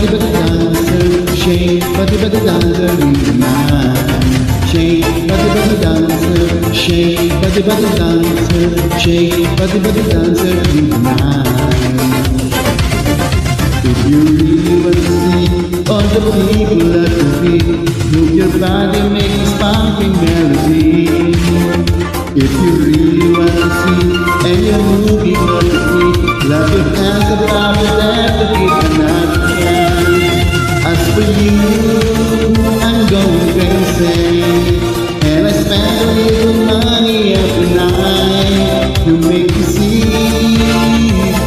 body dancer, shake body dancer in the night. Shake body dancer, shake body dancer, shake body dancer in the night. If you really want to see all the people at the beat, move your body, make a sparkling melody. If you really want to see and you're moving on the beat, clap your hands and clap your hands to keep the night can. As for you, I'm going crazy, and I spend a little money every night to make you see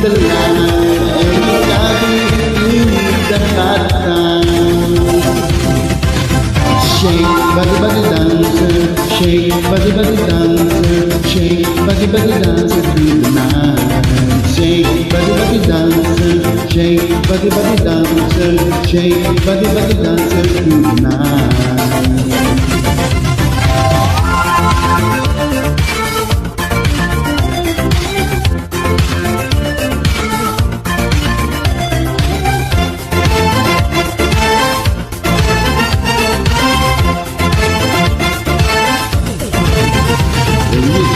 the light. And you got me in the hard time. Shake body dancer, shake body dancer, shake body dancer through the night. Shake body dancer, shake body dancer, shake body dancer through the night.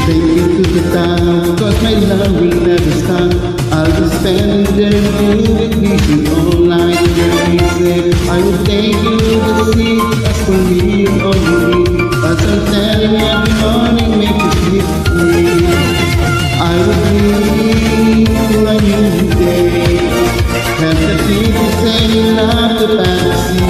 Take to the town, cause my love will never stop. I'll be standing there moving, kissing all night. I will take you to the sea, as for me and all you need. But I'll tell you every morning, make you sleep with me. I will bring you a new day. Have the people say you love the fantasy.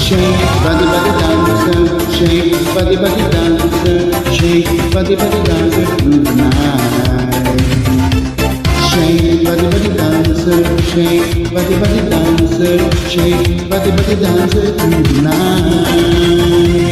Shake body dancer, shake body dancer, shake body dancer through the night. Shake body dancer, shake body dancer, shake body dancer through the night.